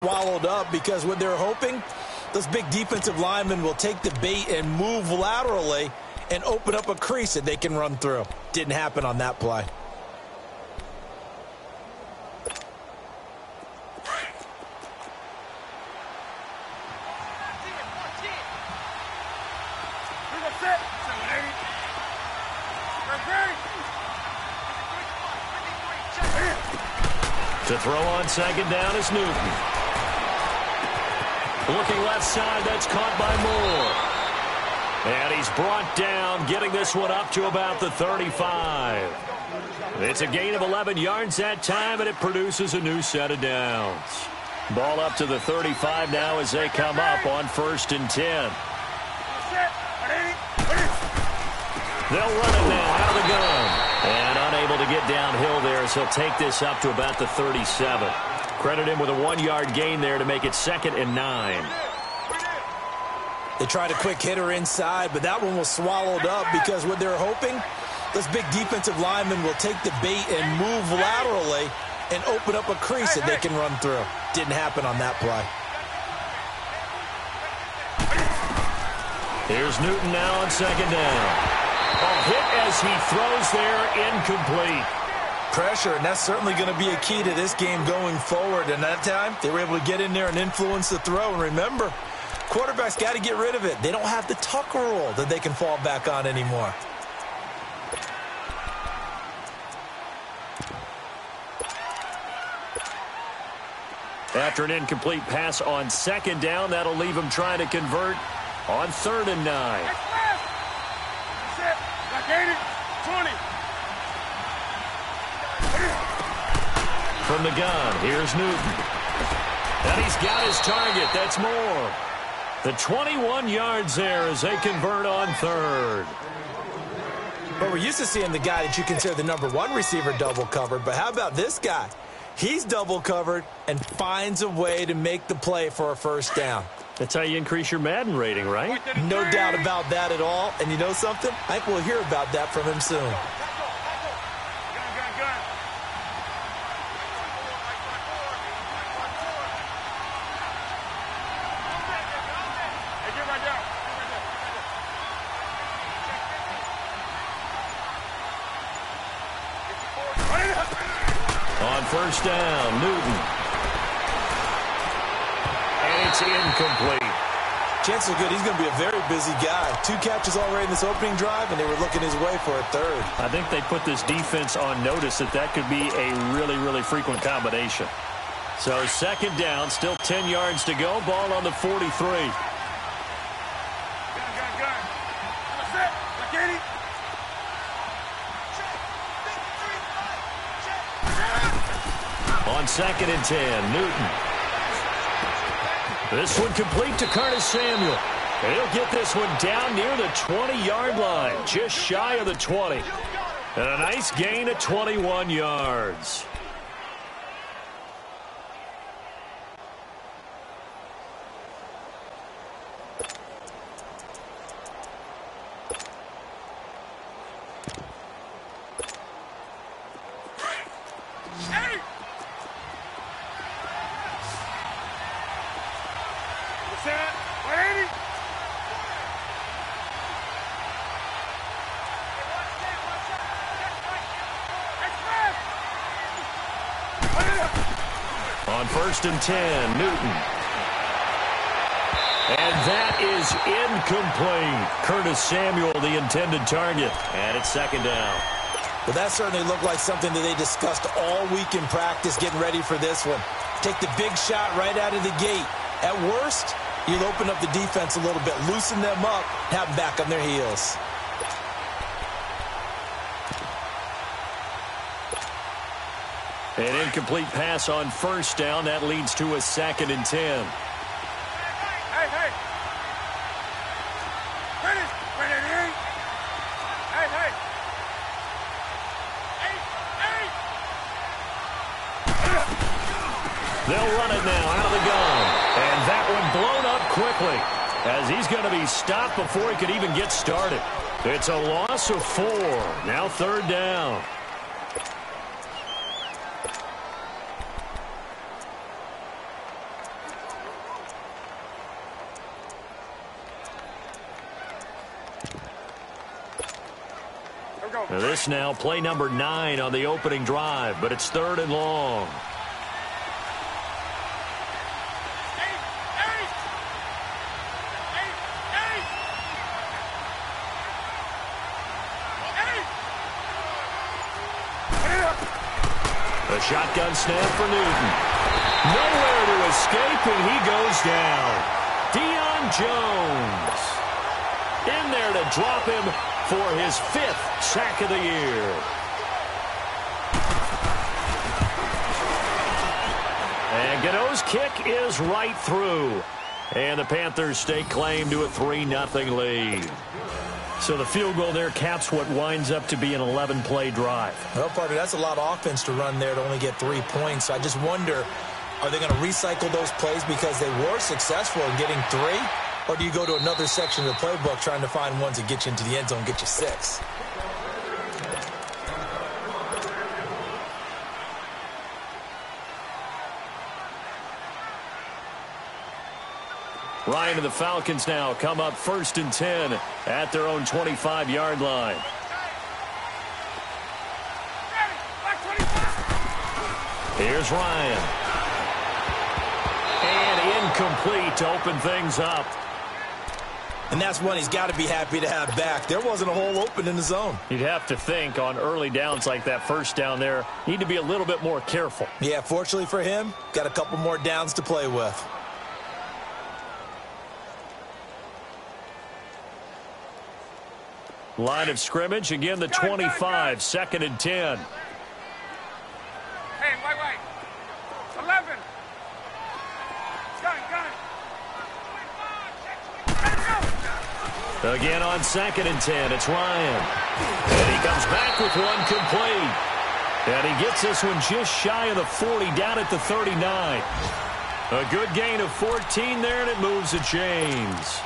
swallowed up because what they're hoping, those big defensive linemen will take the bait and move laterally and open up a crease that they can run through. Didn't happen on that play. To throw on second down is Newton. Looking left side, that's caught by Moore. And he's brought down, getting this one up to about the 35. It's a gain of 11 yards that time, and it produces a new set of downs. Ball up to the 35 now as they come up on 1st and 10. They'll run it now out of the gun. And unable to get downhill there, so he'll take this up to about the 37. Credit him with a 1-yard gain there to make it 2nd and 9. They tried a quick hitter inside, but that one was swallowed up because what they're hoping, those big defensive linemen will take the bait and move laterally and open up a crease that they can run through. Didn't happen on that play. Here's Newton now on 2nd down. A hit as he throws there, incomplete. Pressure, and that's certainly going to be a key to this game going forward. And that time, they were able to get in there and influence the throw. And remember, quarterbacks got to get rid of it. They don't have the Tucker rule that they can fall back on anymore. After an incomplete pass on 2nd down, that'll leave him trying to convert on 3rd and 9. From the gun, here's Newton. And he's got his target. That's Moore. The 21 yards there as they convert on 3rd. But we're used to seeing the guy that you consider the #1 receiver double covered. But how about this guy? He's double covered and finds a way to make the play for a 1st down. That's how you increase your Madden rating, right? No doubt about that at all. And you know something? I think we'll hear about that from him soon. On 1st down, Newton. And it's incomplete. Chances are good he's going to be a very busy guy. 2 catches already in this opening drive, and they were looking his way for a 3rd. I think they put this defense on notice that could be a really, really frequent combination. So 2nd down, still 10 yards to go. Ball on the 43. On 2nd and 10, Newton. This one complete to Curtis Samuel. And he'll get this one down near the 20-yard line, just shy of the 20. And a nice gain of 21 yards. On 1st and 10, Newton. And that is incomplete. Curtis Samuel, the intended target. And it's 2nd down. Well, that certainly looked like something that they discussed all week in practice, getting ready for this one. Take the big shot right out of the gate. At worst, you'll open up the defense a little bit, loosen them up, have them back on their heels. An incomplete pass on 1st down. That leads to a 2nd and 10. They'll run it now out of the gun. And that one blown up quickly as he's going to be stopped before he could even get started. It's a loss of 4. Now 3rd down. Now this now play number 9 on the opening drive, but it's 3rd and long. A shotgun snap for Newton. Nowhere to escape, and he goes down. Deion Jones in there to drop him for his 5th sack of the year. And Gano's kick is right through. And the Panthers stake claim to a 3-0 lead. So the field goal there caps what winds up to be an 11-play drive. Well, partner, that's a lot of offense to run there to only get 3 points. I just wonder, are they going to recycle those plays because they were successful in getting 3? Or do you go to another section of the playbook trying to find ones that get you into the end zone, get you 6? Ryan and the Falcons now come up 1st and 10 at their own 25-yard line. Here's Ryan. And incomplete to open things up. And that's one he's got to be happy to have back. There wasn't a hole open in the zone. You'd have to think on early downs like that first down there, need to be a little bit more careful. Yeah, fortunately for him, got a couple more downs to play with. Line of scrimmage, again the 25, 2nd and 10. Hey, wait. 11. Gun. Again on 2nd and 10, it's Ryan. And he comes back with one complete. And he gets this one just shy of the 40, down at the 39. A good gain of 14 there, and it moves the chains.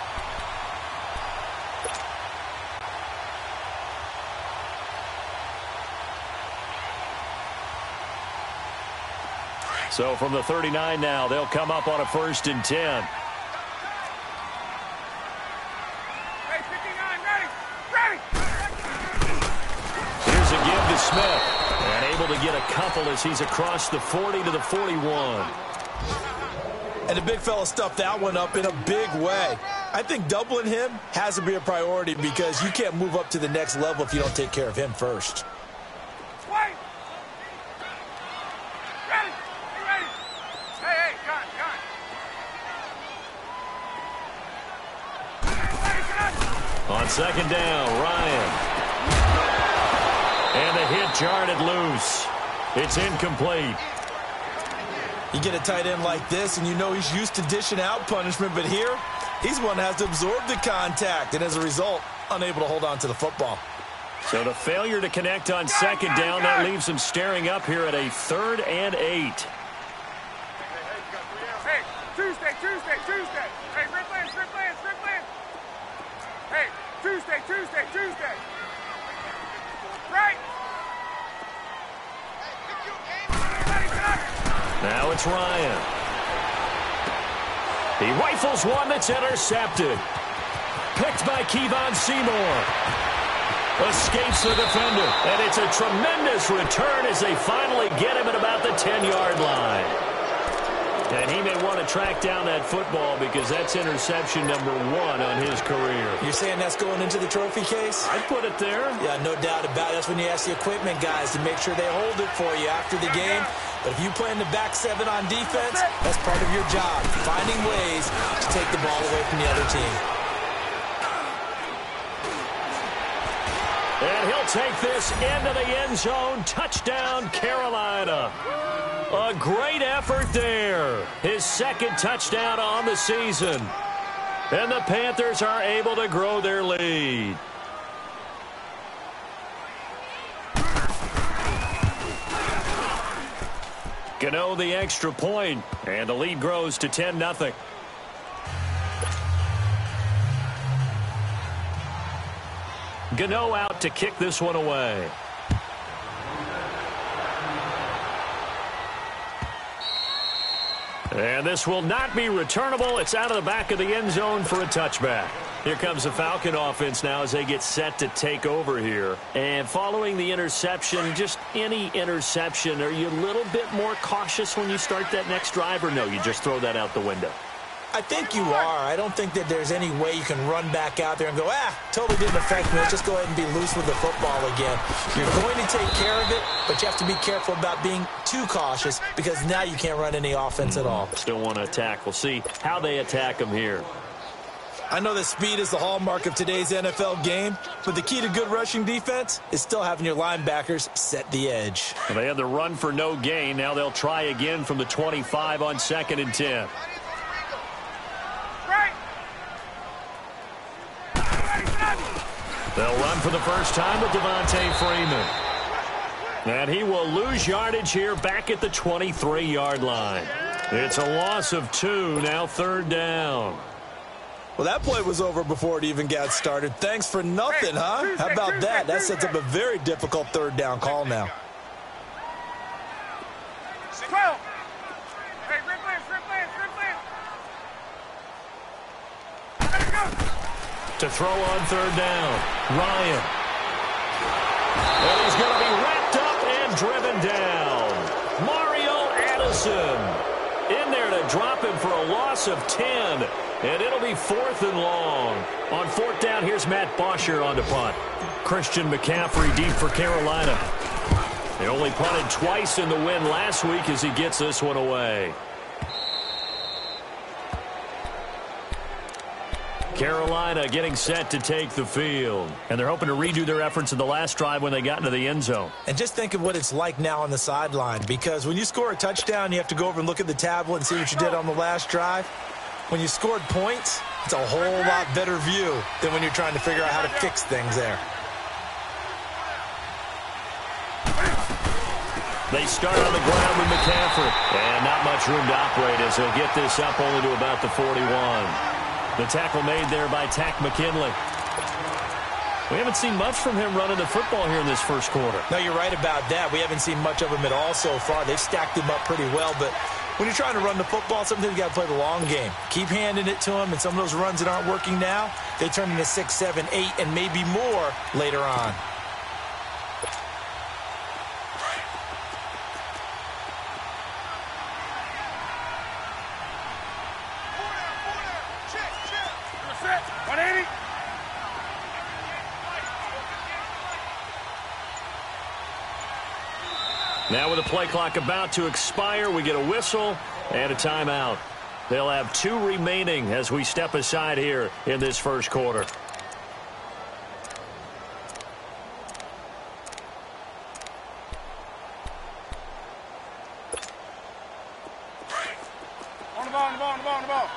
So from the 39 now, they'll come up on a 1st and 10. Hey, 59, ready! Here's a give to Smith. And able to get a couple as he's across the 40 to the 41. And the big fella stuffed that one up in a big way. I think doubling him has to be a priority because you can't move up to the next level if you don't take care of him first. On 2nd down, Ryan. And the hit jarred it loose. It's incomplete. You get a tight end like this, and you know he's used to dishing out punishment, but here, he's one that has to absorb the contact, and as a result, unable to hold on to the football. So the failure to connect on 2nd down, that leaves him staring up here at a 3rd and 8. Hey, Tuesday. Hey, Rip Lance. Hey, Tuesday. Right. Now it's Ryan. He rifles one that's intercepted. Picked by Kevon Seymour. Escapes the defender. And it's a tremendous return as they finally get him at about the 10-yard line. And he may want to track down that football because that's interception number 1 on his career. You're saying that's going into the trophy case? I'd put it there. Yeah, no doubt about it. That's when you ask the equipment guys to make sure they hold it for you after the game. But if you play in the back 7 on defense, that's part of your job, finding ways to take the ball away from the other team. And he'll take this into the end zone. Touchdown, Carolina. A great effort there. His 2nd touchdown on the season. And the Panthers are able to grow their lead. Gano the extra point, and the lead grows to 10-0. Gano out to kick this one away. And this will not be returnable. It's out of the back of the end zone for a touchback. Here comes the Falcon offense now as they get set to take over here. And following the interception, just any interception, are you a little bit more cautious when you start that next drive, or no, you just throw that out the window? I think you are. I don't think that there's any way you can run back out there and go, totally didn't affect me. Let's just go ahead and be loose with the football again. You're going to take care of it, but you have to be careful about being too cautious because now you can't run any offense at all. Still want to attack. We'll see how they attack them here. I know that speed is the hallmark of today's NFL game, but the key to good rushing defense is still having your linebackers set the edge. Well, they had the run for no gain. Now they'll try again from the 25 on 2nd and 10. They'll run for the first time with Devontae Freeman. And he will lose yardage here back at the 23-yard line. It's a loss of 2, now 3rd down. Well, that play was over before it even got started. Thanks for nothing, huh? How about that? That sets up a very difficult 3rd down call now. 12. To throw on 3rd down, Ryan. And he's going to be wrapped up and driven down. Mario Addison in there to drop him for a loss of 10. And it'll be 4th and long. On 4th down, here's Matt Bosher on to punt. Christian McCaffrey deep for Carolina. They only punted twice in the win last week as he gets this one away. Carolina getting set to take the field. And they're hoping to redo their efforts in the last drive when they got into the end zone. And just think of what it's like now on the sideline, because when you score a touchdown, you have to go over and look at the tablet and see what you did on the last drive. When you scored points, it's a whole lot better view than when you're trying to figure out how to fix things there. They start on the ground with McCaffrey. And not much room to operate as they'll get this up only to about the 41. The tackle made there by Tack McKinley. We haven't seen much from him running the football here in this first quarter. No, you're right about that. We haven't seen much of him at all so far. They've stacked him up pretty well, but when you're trying to run the football, sometimes you got to play the long game. Keep handing it to him, and some of those runs that aren't working now, they turn into 6, 7, 8, and maybe more later on. Now with the play clock about to expire, we get a whistle and a timeout. They'll have 2 remaining as we step aside here in this first quarter. On the ball.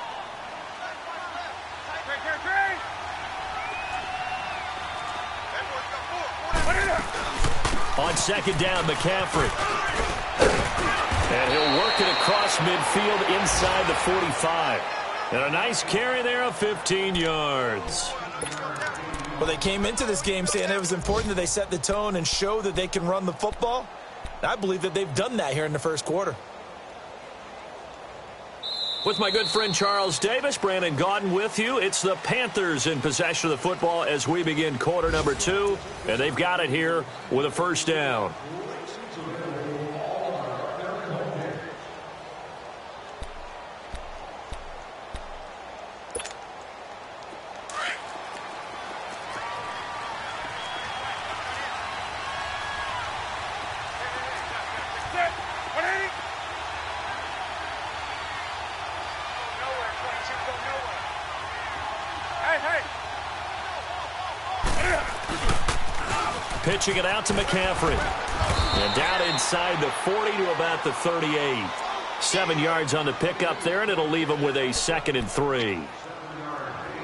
On 2nd down, McCaffrey. And he'll work it across midfield inside the 45. And a nice carry there of 15 yards. Well, they came into this game saying it was important that they set the tone and show that they can run the football. I believe that they've done that here in the first quarter. With my good friend Charles Davis, Brandon Gaudin with you. It's the Panthers in possession of the football as we begin quarter number 2. And they've got it here with a first down. Pitching it out to McCaffrey. And down inside the 40 to about the 38. 7 yards on the pickup there, and it'll leave them with a 2nd and 3.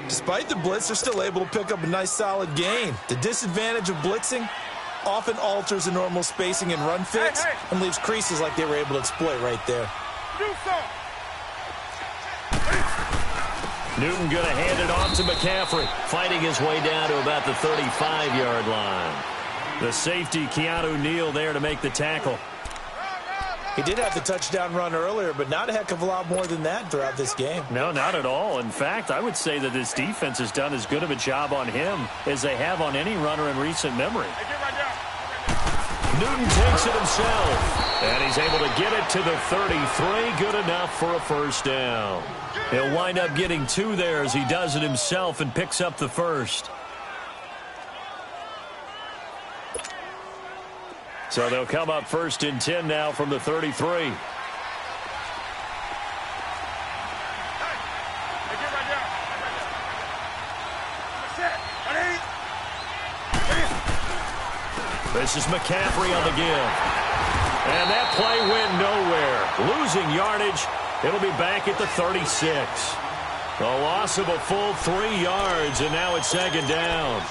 Despite the blitz, they're still able to pick up a nice solid gain. The disadvantage of blitzing often alters the normal spacing and run fits and leaves creases like they were able to exploit right there. Newton going to hand it off to McCaffrey, fighting his way down to about the 35-yard line. The safety, Keanu Neal, there to make the tackle. He did have the touchdown run earlier, but not a heck of a lot more than that throughout this game. No, not at all. In fact, I would say that this defense has done as good of a job on him as they have on any runner in recent memory. Newton takes it himself, and he's able to get it to the 33. Good enough for a first down. He'll wind up getting 2 there as he does it himself and picks up the first. So they'll come up 1st and 10 now from the 33. This is McCaffrey on the give. And that play went nowhere. Losing yardage. It'll be back at the 36. A loss of a full 3 yards, and now it's 2nd down.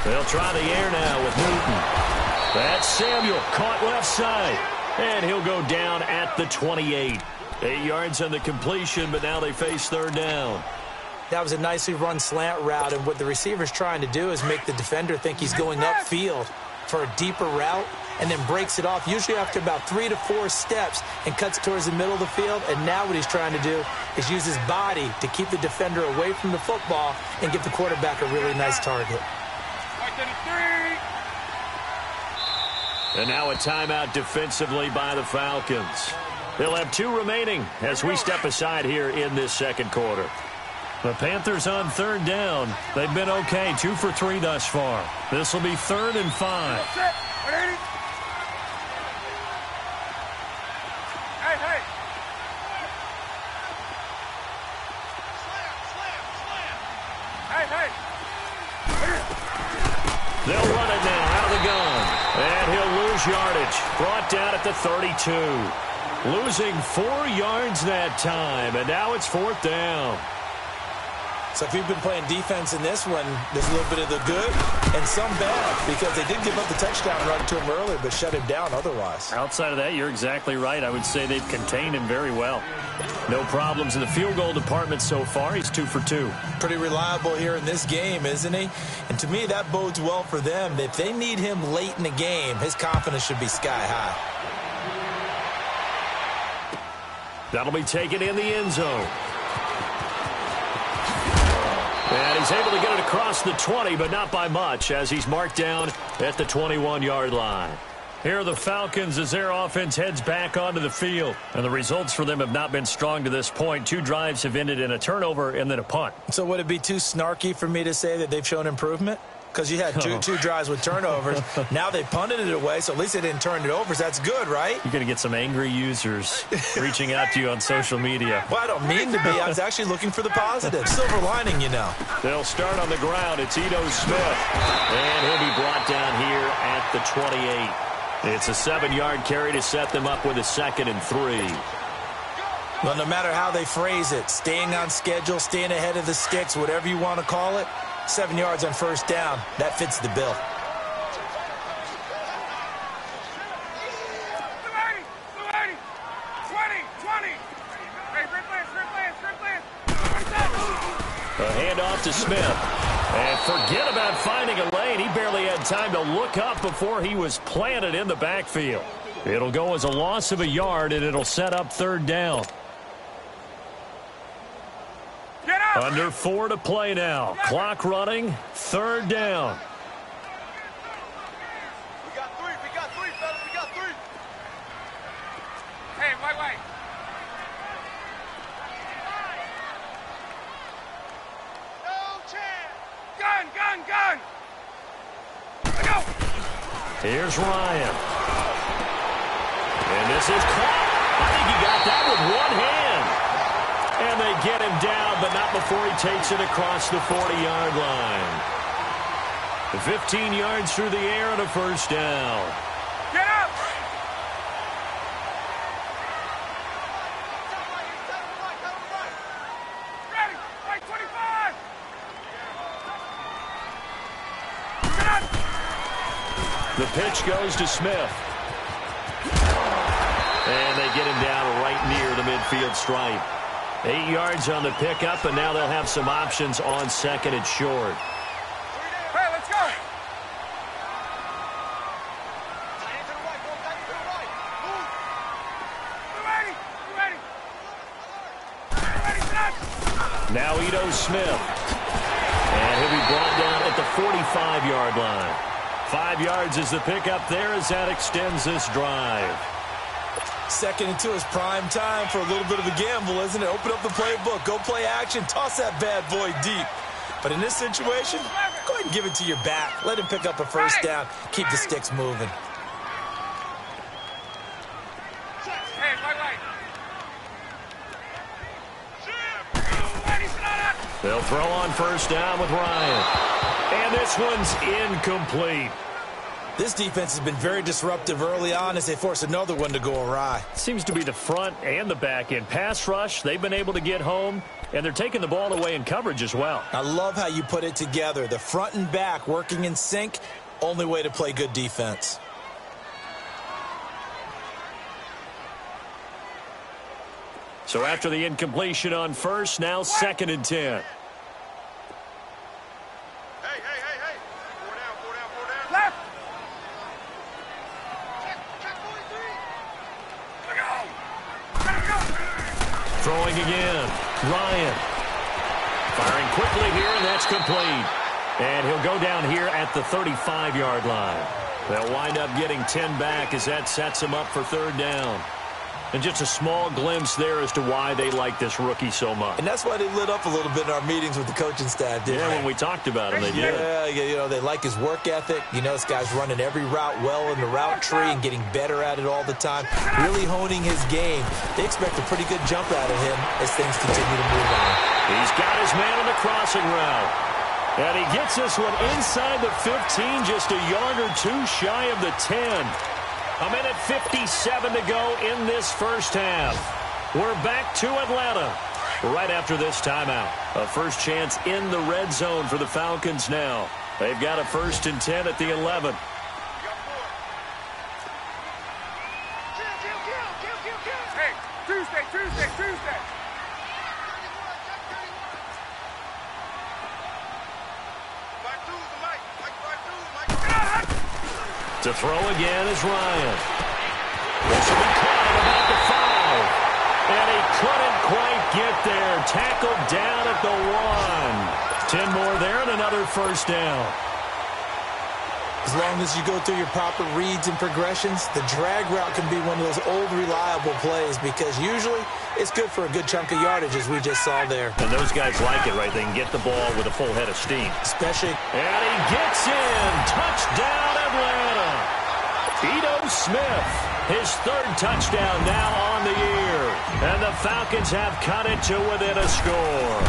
They'll try the air now with Newton. That's Samuel, caught left side. And he'll go down at the 28. 8 yards on the completion, but now they face 3rd down. That was a nicely run slant route, and what the receiver's trying to do is make the defender think he's going upfield for a deeper route, and then breaks it off, usually after about 3 to 4 steps, and cuts towards the middle of the field. And now what he's trying to do is use his body to keep the defender away from the football and give the quarterback a really nice target. And now a timeout defensively by the Falcons. They'll have 2 remaining as we step aside here in this 2nd quarter. The Panthers on 3rd down. They've been okay, 2 for 3 thus far. This will be 3rd and 5. They'll run it now out of the gun. And he'll lose yardage. Brought down at the 32. Losing 4 yards that time. And now it's 4th down. So if you've been playing defense in this one, there's a little bit of the good and some bad, because they did give up the touchdown run to him earlier, but shut him down otherwise. Outside of that, you're exactly right. I would say they've contained him very well. No problems in the field goal department so far. He's 2 for 2. Pretty reliable here in this game, isn't he? And to me, that bodes well for them. If they need him late in the game, his confidence should be sky high. That'll be taken in the end zone. And he's able to get it across the 20, but not by much, as he's marked down at the 21-yard line. Here are the Falcons as their offense heads back onto the field. And the results for them have not been strong to this point. 2 drives have ended in a turnover and then a punt. So would it be too snarky for me to say that they've shown improvement? Because you had two drives with turnovers. Now they punted it away, so at least they didn't turn it over. So that's good, right? You're going to get some angry users reaching out to you on social media. Well, I don't mean to be. I was actually looking for the positive. Silver lining, you know. They'll start on the ground. It's Ito Smith. And he'll be brought down here at the 28. It's a 7-yard carry to set them up with a 2nd and 3. Well, no matter how they phrase it, staying on schedule, staying ahead of the sticks, whatever you want to call it, 7 yards on 1st down. That fits the bill. A handoff to Smith. And forget about finding a lane. He barely had time to look up before he was planted in the backfield. It'll go as a loss of a yard, and it'll set up 3rd down. Under 4 to play now. Clock running. 3rd down. We got 3, fellas. We got 3. Hey, white. No chance. Gun. Let's go. Here's Ryan. And this is caught. I think he got that with one hand. And they get him down, but not before he takes it across the 40-yard line. 15 yards through the air and a 1st down. Get up! Ready! Right 25! Get up! The pitch goes to Smith. And they get him down right near the midfield stripe. 8 yards on the pickup, and now they'll have some options on second and short. Hey, let's go. Now Ito Smith. And he'll be brought down at the 45-yard line. 5 yards is the pickup there as that extends this drive. Second and 2 is prime time for a little bit of a gamble, isn't it? Open up the playbook, go play action, toss that bad boy deep. But in this situation, go ahead and give it to your back. Let him pick up a first down. Keep the sticks moving. They'll throw on first down with Ryan. And this one's incomplete. This defense has been very disruptive early on as they force another one to go awry. Seems to be the front and the back end. Pass rush, they've been able to get home, and they're taking the ball away in coverage as well. I love how you put it together. The front and back working in sync, only way to play good defense. So after the incompletion on first, now second and 10. Throwing again. Ryan. Firing quickly here, and that's complete. And he'll go down here at the 35-yard line. They'll wind up getting 10 back as that sets him up for third down. And just a small glimpse there as to why they like this rookie so much. And that's why they lit up a little bit in our meetings with the coaching staff, didn't they? When we talked about him, they did. Yeah, you know, they like his work ethic. You know, this guy's running every route well in the route tree and getting better at it all the time. Really honing his game. They expect a pretty good jump out of him as things continue to move on. He's got his man on the crossing route. And he gets this one inside the 15, just a yard or two shy of the 10. A minute 57 to go in this first half. We're back to Atlanta right after this timeout. A first chance in the red zone for the Falcons now. They've got a 1st and 10 at the 11. Hey, Tuesday. To throw again is Ryan. This will be caught about the 5. And he couldn't quite get there. Tackled down at the 1. 10 more there and another first down. As long as you go through your proper reads and progressions, the drag route can be one of those old reliable plays because usually it's good for a good chunk of yardage as we just saw there. And those guys like it, right? They can get the ball with a full head of steam. Especially. And he gets in. Touchdown, Atlanta. Ito Smith, his 3rd touchdown now on the year. And the Falcons have cut it to within a score.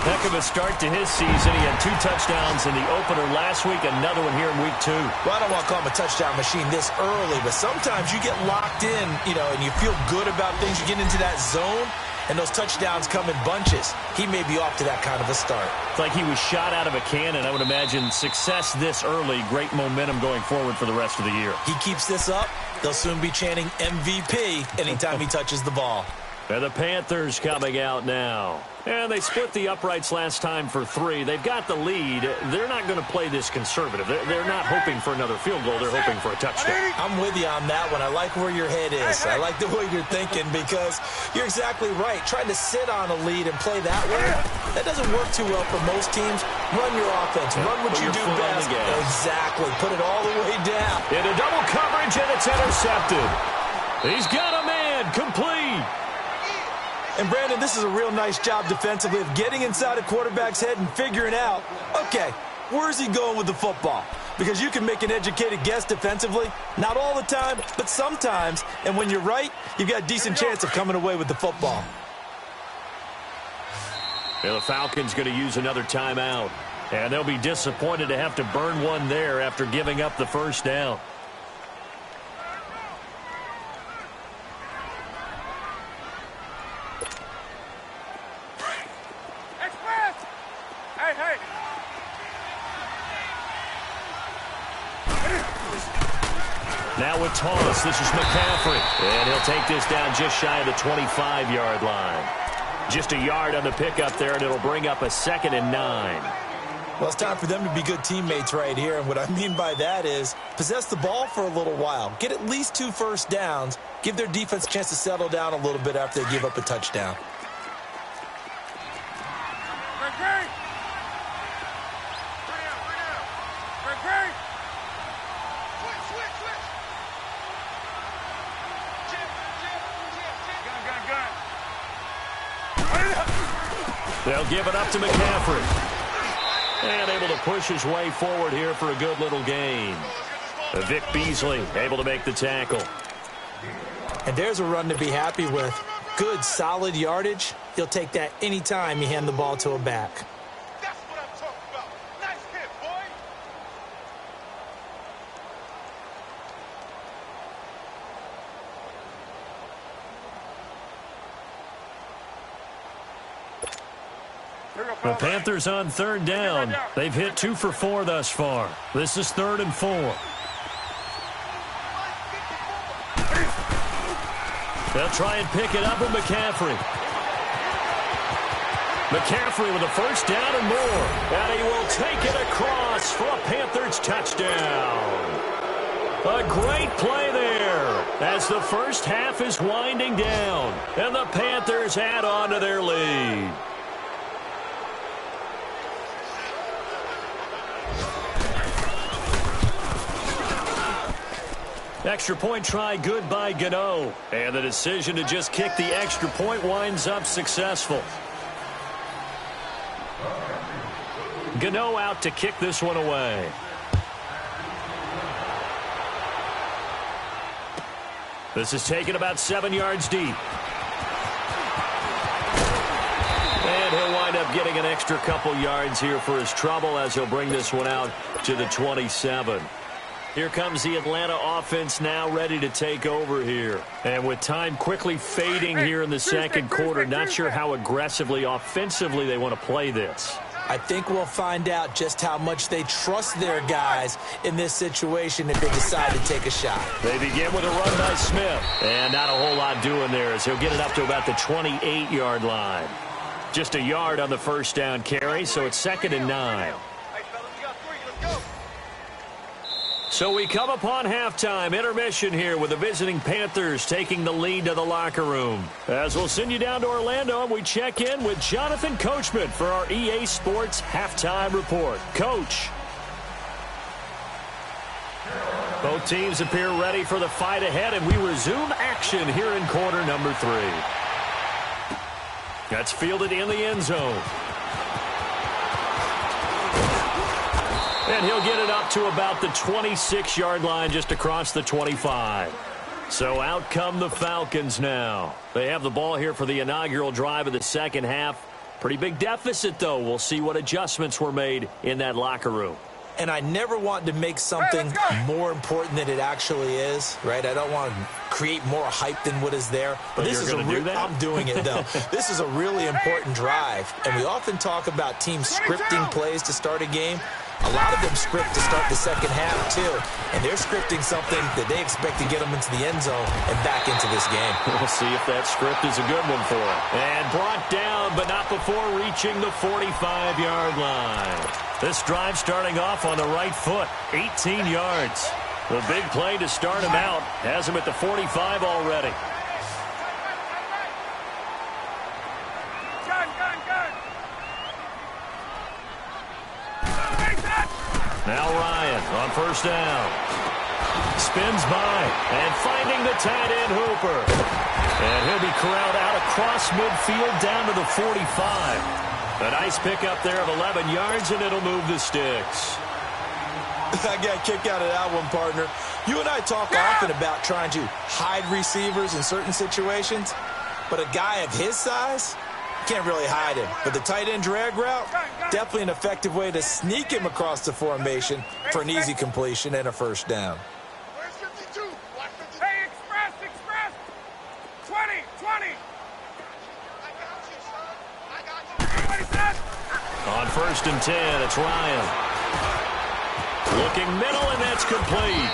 Heck of a start to his season. He had 2 touchdowns in the opener last week, another one here in week 2. Well, I don't want to call him a touchdown machine this early, but sometimes you get locked in, you know, and you feel good about things. You get into that zone, and those touchdowns come in bunches. He may be off to that kind of a start. It's like he was shot out of a cannon. I would imagine success this early, great momentum going forward for the rest of the year. He keeps this up, they'll soon be chanting MVP anytime he touches the ball. And the Panthers coming out now. And they split the uprights last time for 3. They've got the lead. They're not going to play this conservative. They're not hoping for another field goal. They're hoping for a touchdown. I'm with you on that one. I like where your head is. I like the way you're thinking because you're exactly right. Trying to sit on a lead and play that way, that doesn't work too well for most teams. Run your offense. Run what you do best. Exactly. Put it all the way down. Into double coverage, and it's intercepted. He's got a man. Complete. And, Brandon, this is a real nice job defensively of getting inside a quarterback's head and figuring out, okay, where's he going with the football? Because you can make an educated guess defensively. Not all the time, but sometimes. And when you're right, you've got a decent chance of coming away with the football. Yeah, the Falcons going to use another timeout. And they'll be disappointed to have to burn one there after giving up the first down. Now with toss, this is McCaffrey. And he'll take this down just shy of the 25-yard line. Just a yard on the pickup there, and it'll bring up a 2nd and 9. Well, it's time for them to be good teammates right here. And what I mean by that is possess the ball for a little while. Get at least 2 first downs. Give their defense a chance to settle down a little bit after they give up a touchdown. They'll give it up to McCaffrey. And able to push his way forward here for a good little gain. Vic Beasley able to make the tackle. And there's a run to be happy with. Good, solid yardage. He'll take that anytime you hand the ball to a back. That's what I'm talking about. Nice hit, boy. The Panthers on 3rd down. They've hit 2 for 4 thus far. This is 3rd and 4. They'll try and pick it up with McCaffrey. McCaffrey with a first down and more. And he will take it across for a Panthers touchdown. A great play there as the first half is winding down. And the Panthers add on to their lead. Extra point try good by Gano. And the decision to just kick the extra point winds up successful. Gano out to kick this one away. This is taken about 7 yards deep. And he'll wind up getting an extra couple yards here for his trouble as he'll bring this one out to the 27. Here comes the Atlanta offense now ready to take over here. And with time quickly fading here in the second quarter, not sure how aggressively, offensively they want to play this. I think we'll find out just how much they trust their guys in this situation if they decide to take a shot. They begin with a run by Smith. And not a whole lot doing there as he'll get it up to about the 28-yard line. Just a yard on the first down carry, so it's 2nd and 9. So we come upon halftime, intermission here with the visiting Panthers taking the lead to the locker room. As we'll send you down to Orlando and we check in with Jonathan Coachman for our EA Sports Halftime Report. Coach. Both teams appear ready for the fight ahead, and we resume action here in quarter number 3. That's fielded in the end zone. And he'll get it up to about the 26-yard line just across the 25. So out come the Falcons now. They have the ball here for the inaugural drive of the second half. Pretty big deficit, though. We'll see what adjustments were made in that locker room. And I never want to make something more important than it actually is, right? I don't want to create more hype than what is there. But this is I'm doing it, though. This is a really important drive. And we often talk about teams scripting plays to start a game. A lot of them script to start the second half, too. And they're scripting something that they expect to get them into the end zone and back into this game. We'll see if that script is a good one for them. And brought down, but not before reaching the 45-yard line. This drive starting off on the right foot, 18 yards. The big play to start him out has him at the 45 already. Now Ryan on first down. Spins by and finding the tight end Hooper. And he'll be corralled out across midfield down to the 45. A nice pickup there of 11 yards, and it'll move the sticks. I got a kick out of that one, partner. You and I talk often about trying to hide receivers in certain situations, but a guy of his size, you can't really hide him. But the tight end drag route, definitely an effective way to sneak him across the formation for an easy completion and a first down. Where's 52? Hey, express! 20! I got you. On first and 10, it's Ryan. Looking middle, and that's complete.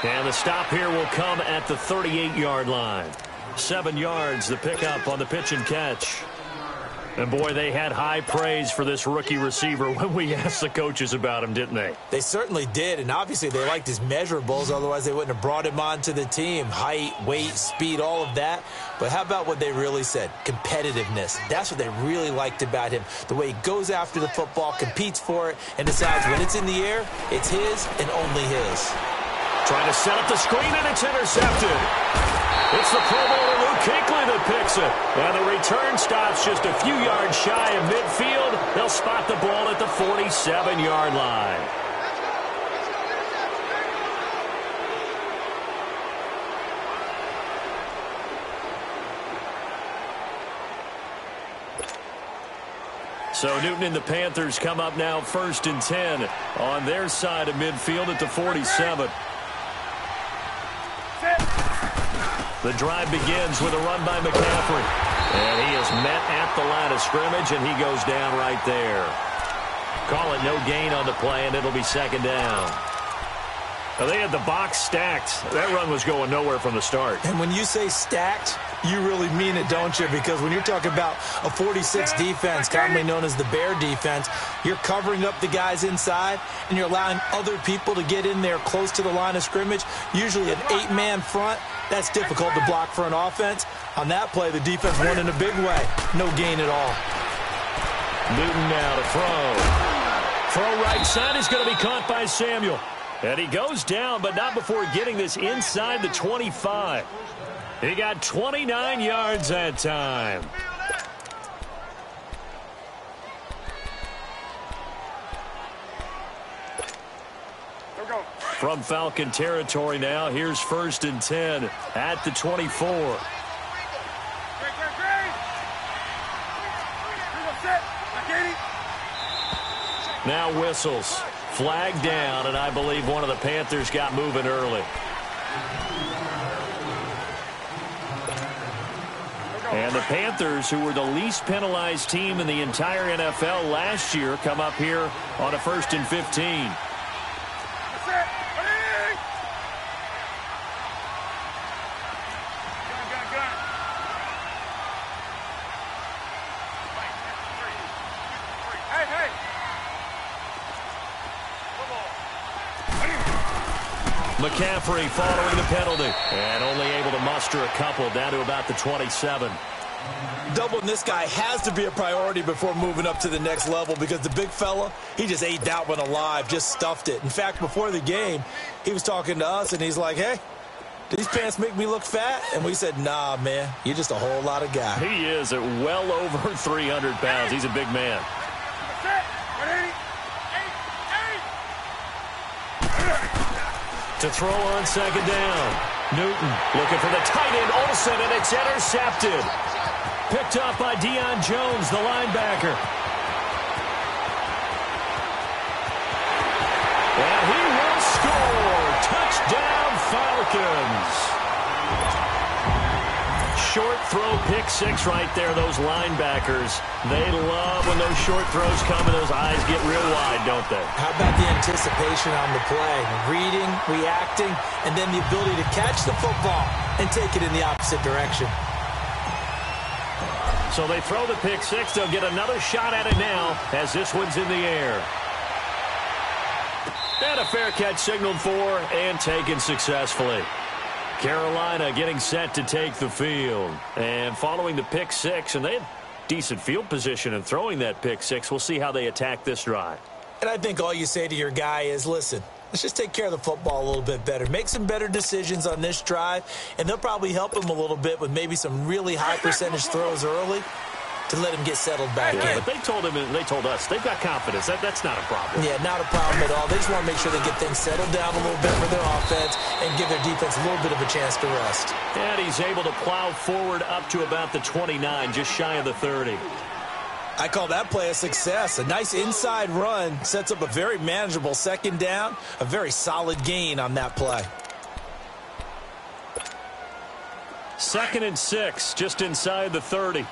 And the stop here will come at the 38-yard line. 7 yards, the pickup on the pitch and catch. And, boy, they had high praise for this rookie receiver when we asked the coaches about him, didn't they? They certainly did, and obviously they liked his measurables. Otherwise, they wouldn't have brought him onto the team. Height, weight, speed, all of that. But how about what they really said? Competitiveness. That's what they really liked about him. The way he goes after the football, competes for it, and decides when it's in the air, it's his and only his. Trying to set up the screen, and it's intercepted. It's the Pro Bowler Luke Kuechly that picks it. And the return stops just a few yards shy of midfield. They'll spot the ball at the 47-yard line. So Newton and the Panthers come up now 1st and 10 on their side of midfield at the 47. The drive begins with a run by McCaffrey. And he is met at the line of scrimmage, and he goes down right there. Call it no gain on the play, and it'll be 2nd down. Now, they had the box stacked. That run was going nowhere from the start. And when you say stacked, you really mean it, don't you? Because when you're talking about a 46 defense, commonly known as the Bear defense, you're covering up the guys inside, and you're allowing other people to get in there close to the line of scrimmage, usually an 8-man front. That's difficult to block for an offense. On that play, the defense won in a big way. No gain at all. Newton now to throw. Throw right side is going to be caught by Samuel. And he goes down, but not before getting this inside the 25. He got 29 yards that time. From Falcon territory now, here's 1st and 10 at the 24. Now whistles. Flag down, and I believe one of the Panthers got moving early. And the Panthers, who were the least penalized team in the entire NFL last year, come up here on a 1st and 15. McCaffrey following the penalty and only able to muster a couple down to about the 27. Doubling this guy has to be a priority before moving up to the next level because the big fella, he just ate that one alive, just stuffed it. In fact, before the game, he was talking to us, and he's like, hey, do these pants make me look fat? And we said, nah, man, you're just a whole lot of guy. He is at well over 300 pounds. He's a big man. To throw on 2nd down. Newton looking for the tight end, Olsen, and it's intercepted. Picked up by Deion Jones, the linebacker. And he will score. Touchdown, Falcons. Short throw, pick 6 right there, those linebackers. They love when those short throws come and those eyes get real wide, don't they? How about the anticipation on the play? Reading, reacting, and then the ability to catch the football and take it in the opposite direction. So they throw the pick 6. They'll get another shot at it now as this one's in the air. And a fair catch signaled for and taken successfully. Carolina getting set to take the field. And following the pick 6, and they had decent field position in throwing that pick 6. We'll see how they attack this drive. And I think all you say to your guy is, listen, let's just take care of the football a little bit better. Make some better decisions on this drive, and they'll probably help him a little bit with maybe some really high percentage throws early to let him get settled back in. But they told him, and they told us, they've got confidence. That's not a problem. Yeah, not a problem at all. They just want to make sure they get things settled down a little bit for their offense and give their defense a little bit of a chance to rest. And he's able to plow forward up to about the 29, just shy of the 30. I call that play a success. A nice inside run sets up a very manageable 2nd down, a very solid gain on that play. 2nd and 6, just inside the 30.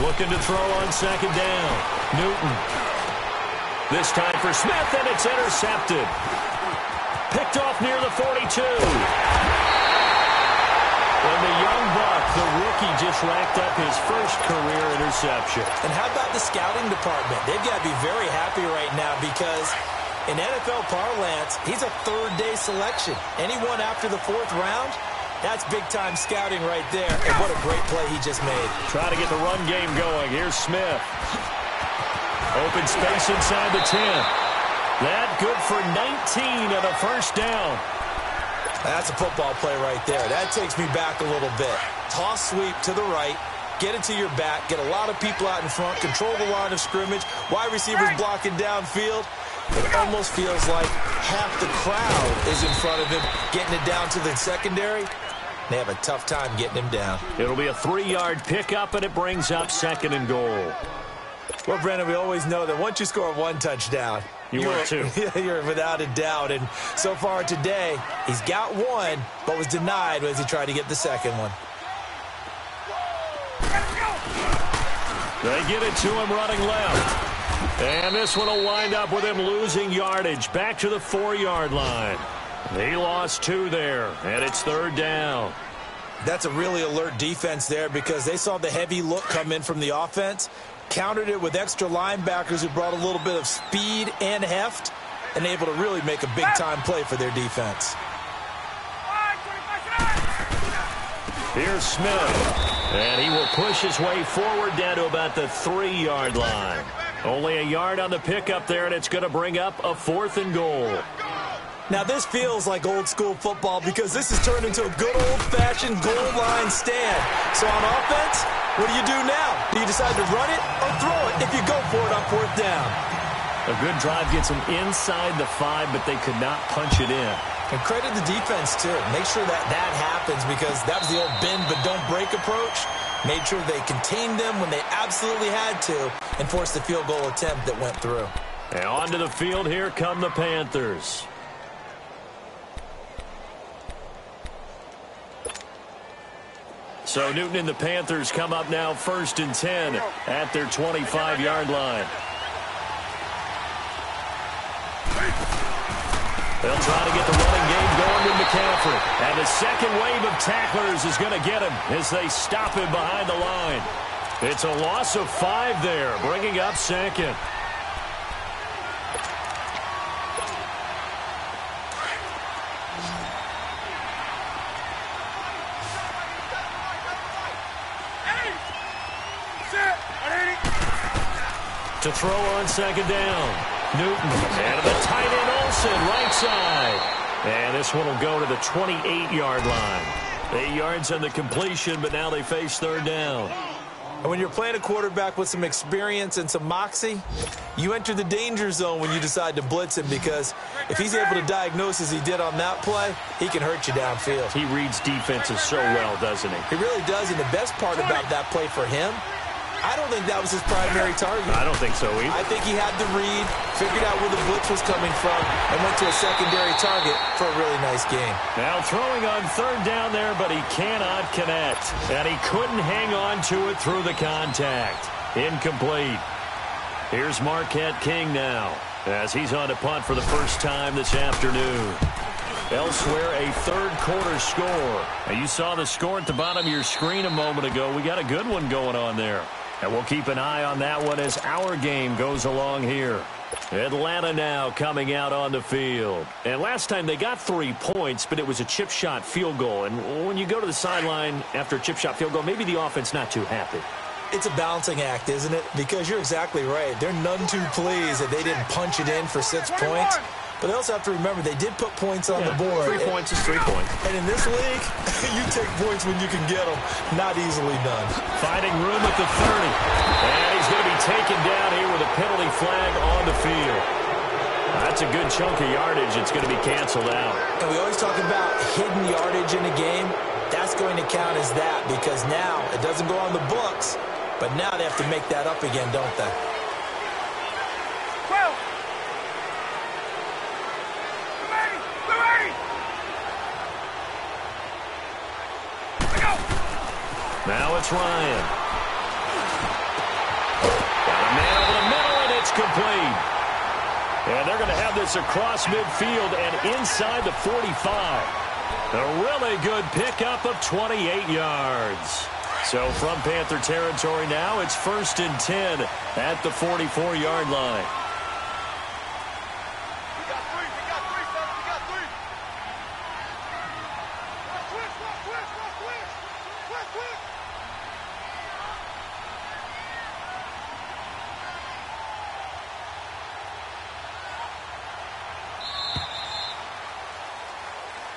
Looking to throw on second down. Newton. This time for Smith, and it's intercepted. Picked off near the 42. And the young buck, the rookie, just racked up his first career interception. And how about the scouting department? They've got to be very happy right now because in NFL parlance, he's a third-day selection. Anyone after the fourth round, that's big-time scouting right there. And what a great play he just made. Trying to get the run game going. Here's Smith. Open space inside the 10. That good for 19 and a first down. That's a football play right there. That takes me back a little bit. Toss sweep to the right. Get it to your back. Get a lot of people out in front. Control the line of scrimmage. Wide receivers blocking downfield. It almost feels like half the crowd is in front of him, getting it down to the secondary. They have a tough time getting him down. It'll be a 3-yard pickup, and it brings up second and goal. Well, Brandon, we always know that once you score one touchdown, you're two. You're without a doubt. And so far today, he's got one, but was denied as he tried to get the second one. They get it to him running left. And this one will wind up with him losing yardage. Back to the 4-yard line. He lost 2 there, and it's third down. That's a really alert defense there because they saw the heavy look come in from the offense, countered it with extra linebackers who brought a little bit of speed and heft, and able to really make a big-time play for their defense. Here's Smith, and he will push his way forward down to about the 3-yard line. Only a yard on the pickup there, and it's going to bring up a 4th and goal. Now, this feels like old-school football because this has turned into a good old-fashioned goal line stand. So on offense, what do you do now? Do you decide to run it or throw it if you go for it on 4th down? A good drive gets them inside the 5, but they could not punch it in. And credit the defense, too. Make sure that happens because that was the old bend but don't break approach. Made sure they contained them when they absolutely had to and forced the field goal attempt that went through. And onto the field, here come the Panthers. So Newton and the Panthers come up now 1st and 10 at their 25-yard line. They'll try to get the running game going with McCaffrey. And the second wave of tacklers is going to get him as they stop him behind the line. It's a loss of 5 there, bringing up second. To throw on second down. Newton. And the tight end Olsen, right side. And this one will go to the 28-yard line. 8 yards on the completion, but now they face third down. And when you're playing a quarterback with some experience and some moxie, you enter the danger zone when you decide to blitz him because if he's able to diagnose as he did on that play, he can hurt you downfield. He reads defenses so well, doesn't he? He really does, and the best part about that play for him, I don't think that was his primary target. I don't think so either. I think he had the read, figured out where the blitz was coming from, and went to a secondary target for a really nice game. Now throwing on third down there, but he cannot connect. And he couldn't hang on to it through the contact. Incomplete. Here's Marquette King now as he's on to punt for the first time this afternoon. Elsewhere, a third-quarter score. Now, you saw the score at the bottom of your screen a moment ago. We got a good one going on there. And we'll keep an eye on that one as our game goes along here. Atlanta now coming out on the field. And last time they got 3 points, but it was a chip shot field goal. And when you go to the sideline after a chip shot field goal, maybe the offense not too happy. It's a balancing act, isn't it? Because you're exactly right. They're none too pleased that they didn't punch it in for 6 points. But they also have to remember they did put points on the board. 3 points is 3 points. And in this league, you take points when you can get them. Not easily done. Finding room at the 30. And he's going to be taken down here with a penalty flag on the field. That's a good chunk of yardage. It's going to be canceled out. And we always talk about hidden yardage in a game. That's going to count as that because now it doesn't go on the books. But now they have to make that up again, don't they? Now it's Ryan. And they're going to have this across midfield and inside the 45. A really good pickup of 28 yards. So from Panther territory now, it's 1st and 10 at the 44-yard line.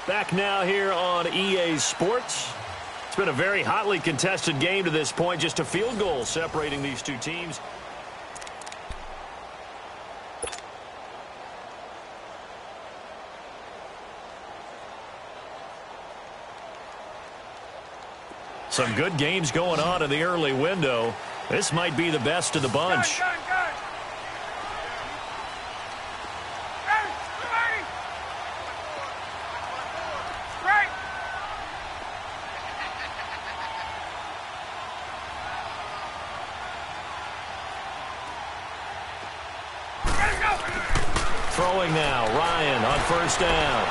Back now here on EA Sports. It's been a very hotly contested game to this point. Just a field goal separating these two teams. Some good games going on in the early window. This might be the best of the bunch. Throwing now, Ryan on 1st down.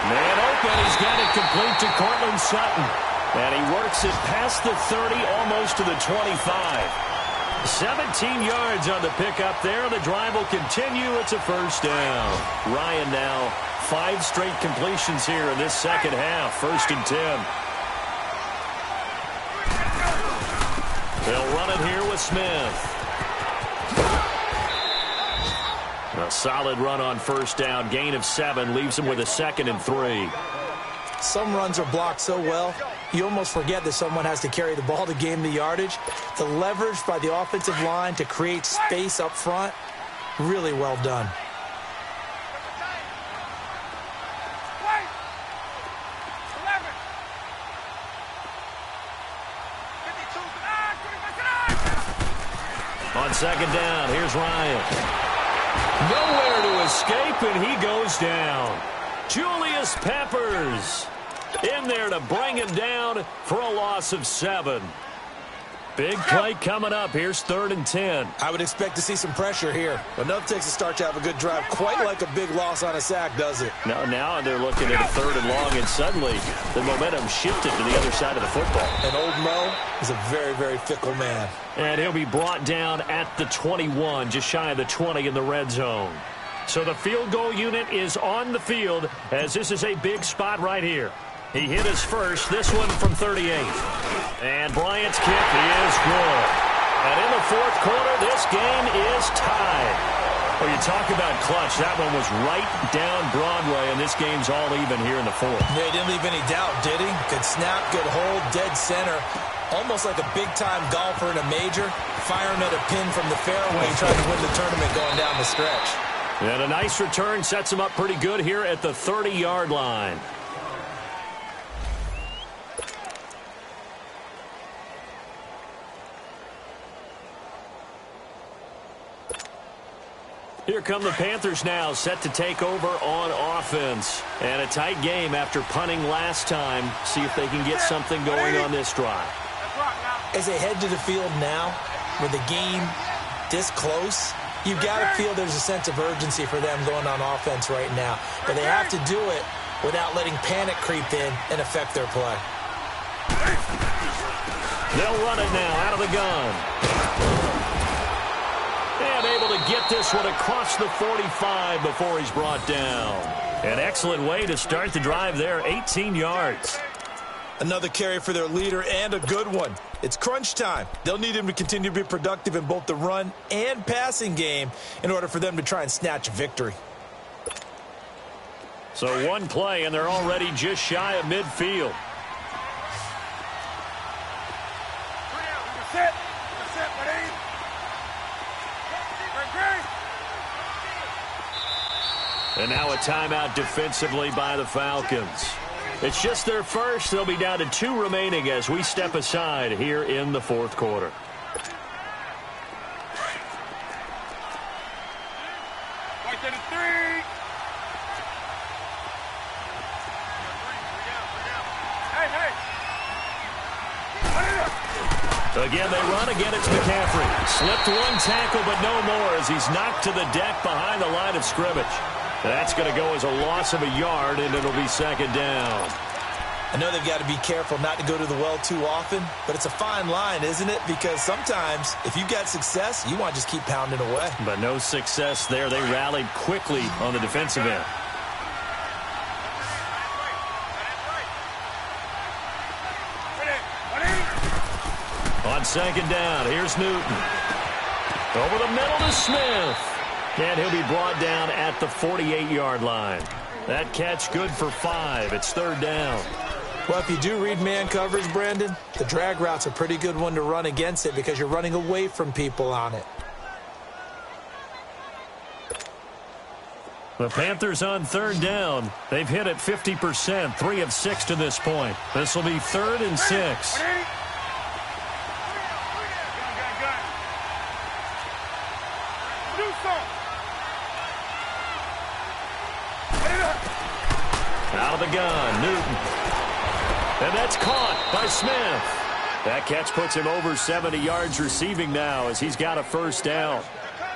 Man open, he's got it complete to Cortland Sutton. And he works it past the 30, almost to the 25. 17 yards on the pickup there. The drive will continue. It's a 1st down. Ryan now 5 straight completions here in this second half. 1st and 10. They'll run it here with Smith. A solid run on 1st down. Gain of 7 leaves him with a 2nd and 3. Some runs are blocked so well, you almost forget that someone has to carry the ball to gain the yardage. The leverage by the offensive line to create space up front, really well done. On 2nd down, here's Ryan. Nowhere to escape, and he goes down. Julius Peppers in there to bring him down for a loss of 7. Big play coming up. Here's 3rd and 10. I would expect to see some pressure here. Enough takes a start to have a good drive. Quite like a big loss on a sack, does it? Now they're looking at a 3rd and long, and suddenly the momentum shifted to the other side of the football. And old Mo is a very, very fickle man. And he'll be brought down at the 21, just shy of the 20 in the red zone. So the field goal unit is on the field, as this is a big spot right here. He hit his first, this one from 38. And Bryant's kick is good. And in the 4th quarter, this game is tied. Well, you talk about clutch. That one was right down Broadway, and this game's all even here in the 4th. Yeah, he didn't leave any doubt, did he? Good snap, good hold, dead center. Almost like a big-time golfer in a major, firing at a pin from the fairway, trying to win the tournament going down the stretch. And a nice return sets him up pretty good here at the 30-yard line. Here come the Panthers now, set to take over on offense. And a tight game after punting last time. See if they can get something going on this drive. As they head to the field now, with the game this close, you've got to feel there's a sense of urgency for them going on offense right now. But they have to do it without letting panic creep in and affect their play. They'll run it now out of the gun. And able to get this one across the 45 before he's brought down. An excellent way to start the drive there, 18 yards. Another carry for their leader and a good one. It's crunch time. They'll need him to continue to be productive in both the run and passing game in order for them to try and snatch a victory. So one play, and they're already just shy of midfield. And now a timeout defensively by the Falcons. It's just their first. They'll be down to 2 remaining as we step aside here in the 4th quarter. Again, they run. Again, it's McCaffrey. Slipped one tackle, but no more as he's knocked to the deck behind the line of scrimmage. That's going to go as a loss of a yard, and it'll be second down. I know they've got to be careful not to go to the well too often, but it's a fine line, isn't it? Because sometimes if you've got success, you want to just keep pounding away. But no success there. They rallied quickly on the defensive end. On second down, here's Newton. Over the middle to Smith. And he'll be brought down at the 48-yard line. That catch good for 5. It's third down. Well, if you do read man coverage, Brandon, the drag route's a pretty good one to run against it because you're running away from people on it. The Panthers on third down. They've hit it 50%, 3 of 6 to this point. This will be 3rd and 6. Out of the gun, Newton. And that's caught by Smith. That catch puts him over 70 yards receiving now as he's got a first down.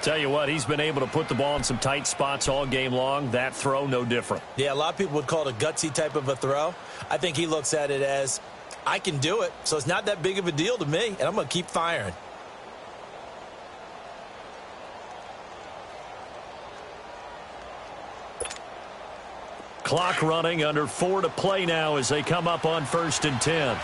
Tell you what, he's been able to put the ball in some tight spots all game long. That throw, no different. Yeah, a lot of people would call it a gutsy type of a throw. I think he looks at it as, I can do it, so it's not that big of a deal to me, and I'm going to keep firing. Clock running, under 4 to play now as they come up on 1st and 10.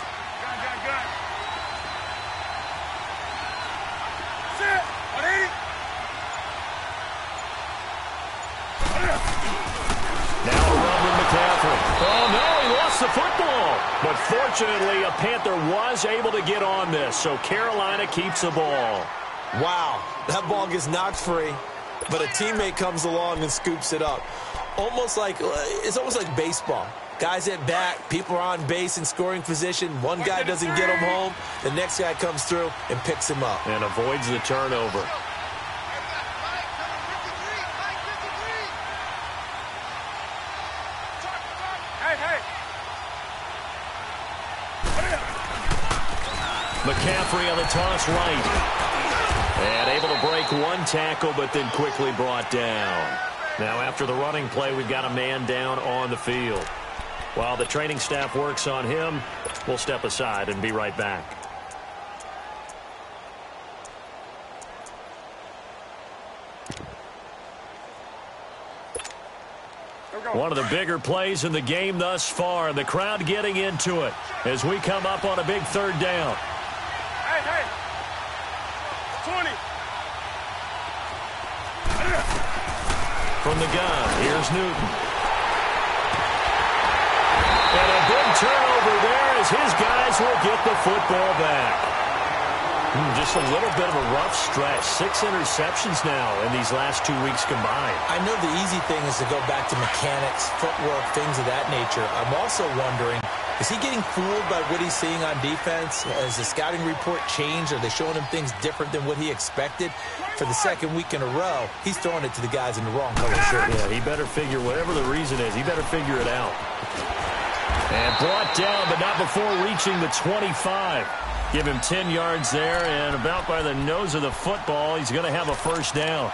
Now a run with McCaffrey. Oh, no, he lost the football. But fortunately, a Panther was able to get on this, so Carolina keeps the ball. Wow, that ball gets knocked free, but a teammate comes along and scoops it up. It's almost like baseball. Guys at bat, people are on base in scoring position. One guy doesn't get him home. The next guy comes through and picks him up. And avoids the turnover. McCaffrey on the toss right. And able to break one tackle, but then quickly brought down. Now, after the running play, we've got a man down on the field. While the training staff works on him, we'll step aside and be right back. One of the bigger plays in the game thus far, and the crowd getting into it as we come up on a big third down. Hey, 20. From the gun, here's Newton. And a big turnover there as his guys will get the football back. Just a little bit of a rough stretch. 6 interceptions now in these last 2 weeks combined. I know the easy thing is to go back to mechanics, footwork, things of that nature. I'm also wondering, is he getting fooled by what he's seeing on defense? Has the scouting report changed? Are they showing him things different than what he expected? For the second week in a row, he's throwing it to the guys in the wrong color shirt. Yeah, he better figure, whatever the reason is, he better figure it out. And brought down, but not before reaching the 25. Give him 10 yards there, and about by the nose of the football, he's going to have a first down.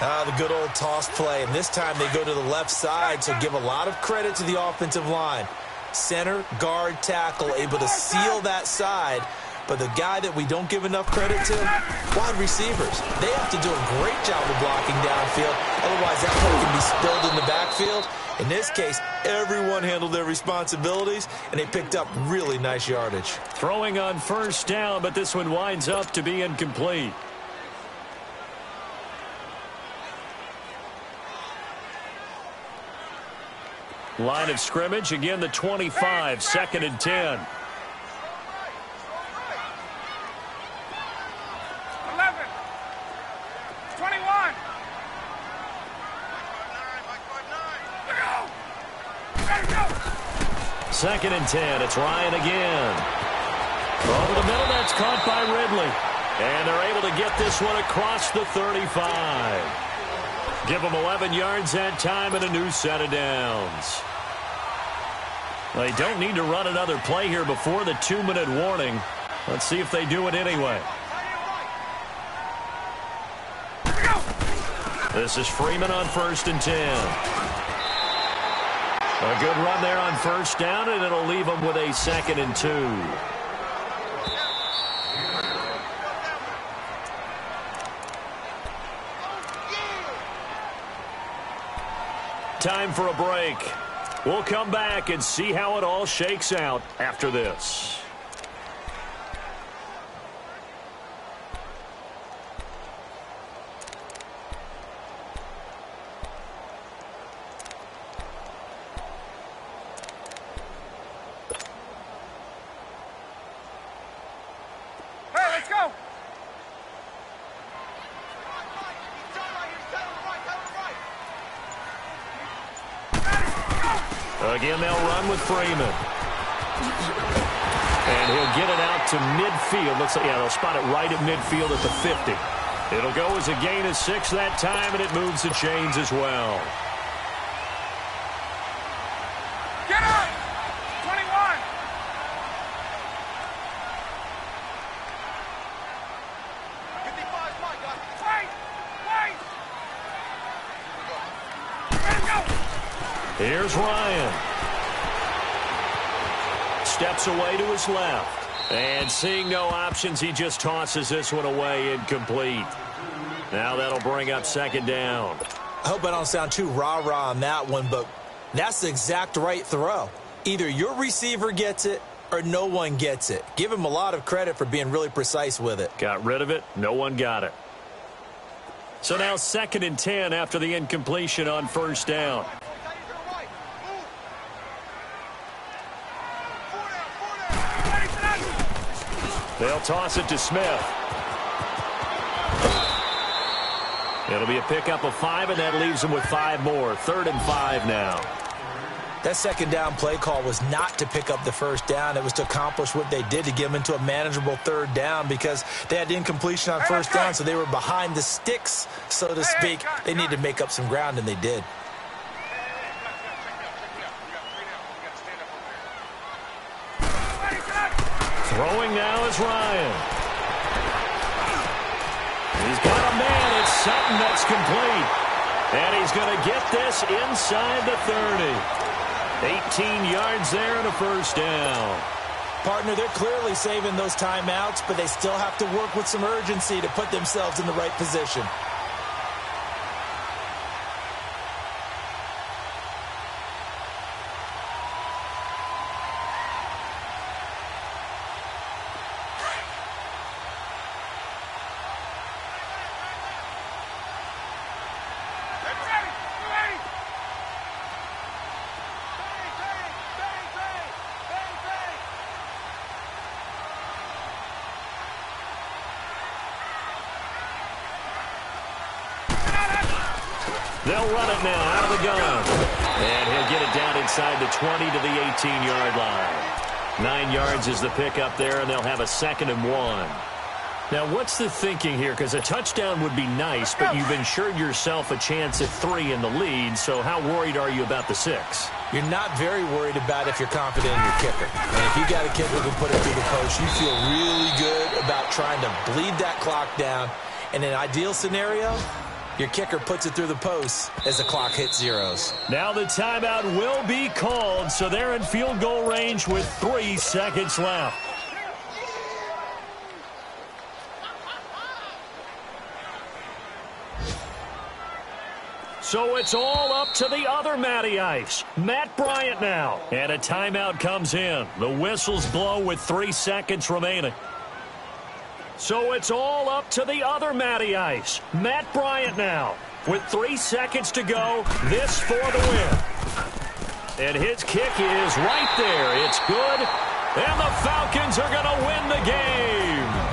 The good old toss play, and this time they go to the left side, so give a lot of credit to the offensive line. Center, guard, tackle, able to seal that side. But the guy that we don't give enough credit to, wide receivers. They have to do a great job of blocking downfield. Otherwise, that play can be spilled in the backfield. In this case, everyone handled their responsibilities, and they picked up really nice yardage. Throwing on first down, but this one winds up to be incomplete. Line of scrimmage, again the 25, 2nd and 10. 11. 21. Second and 10. It's Ryan again. Over the middle, that's caught by Ridley. And they're able to get this one across the 35. Give them 11 yards that time and a new set of downs. They don't need to run another play here before the 2-minute warning. Let's see if they do it anyway. This is Freeman on 1st and 10. A good run there on 1st down, and it'll leave them with a 2nd and 2. Time for a break. We'll come back and see how it all shakes out after this. Again, they'll run with Freeman. And he'll get it out to midfield. Looks like, yeah, they'll spot it right at midfield at the 50. It'll go as a gain of 6 that time, and it moves the chains as well. Get up! 21! Here's Ryan. Steps away to his left. And seeing no options, he just tosses this one away, incomplete. Now that'll bring up 2nd down. I hope I don't sound too rah-rah on that one, but that's the exact right throw. Either your receiver gets it or no one gets it. Give him a lot of credit for being really precise with it. Got rid of it. No one got it. So now 2nd and 10 after the incompletion on 1st down. They'll toss it to Smith. It'll be a pickup of 5, and that leaves them with 5 more. 3rd and 5 now. That 2nd down play call was not to pick up the 1st down. It was to accomplish what they did, to get them into a manageable 3rd down, because they had incompletion on 1st down, so they were behind the sticks, so to speak. They needed to make up some ground, and they did. Throwing now is Ryan. He's got a man. It's Sutton that's complete. And he's going to get this inside the 30. 18 yards there and a 1st down. Partner, they're clearly saving those timeouts, but they still have to work with some urgency to put themselves in the right position. They'll run it now out of the gun. And he'll get it down inside the 20 to the 18-yard line. 9 yards is the pickup there, and they'll have a 2nd and 1. Now, what's the thinking here? Because a touchdown would be nice, but you've ensured yourself a chance at 3 in the lead, so how worried are you about the 6? You're not very worried about it if you're confident in your kicker. And if you got a kicker who can put it through the post, you feel really good about trying to bleed that clock down. In an ideal scenario, your kicker puts it through the post as the clock hits zeros. Now the timeout will be called, so they're in field goal range with 3 seconds left. So it's all up to the other Matty Ice, Matt Bryant now. And a timeout comes in. The whistles blow with 3 seconds remaining. So it's all up to the other Matty Ice, Matt Bryant now. With 3 seconds to go, this for the win. And his kick is right there. It's good. And the Falcons are going to win the game.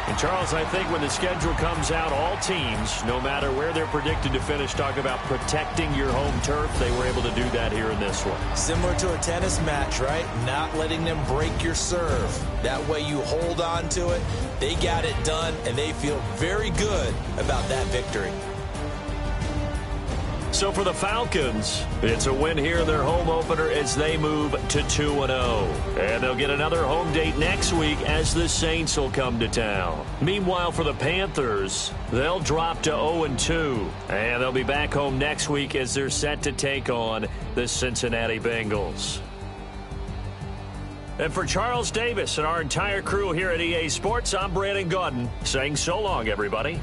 And, Charles, I think when the schedule comes out, all teams, no matter where they're predicted to finish, talk about protecting your home turf. They were able to do that here in this one. Similar to a tennis match, right? Not letting them break your serve. That way you hold on to it. They got it done, and they feel very good about that victory. So for the Falcons, it's a win here in their home opener as they move to 2-0. And they'll get another home date next week as the Saints will come to town. Meanwhile, for the Panthers, they'll drop to 0-2. And they'll be back home next week as they're set to take on the Cincinnati Bengals. And for Charles Davis and our entire crew here at EA Sports, I'm Brandon Gaudin saying so long, everybody.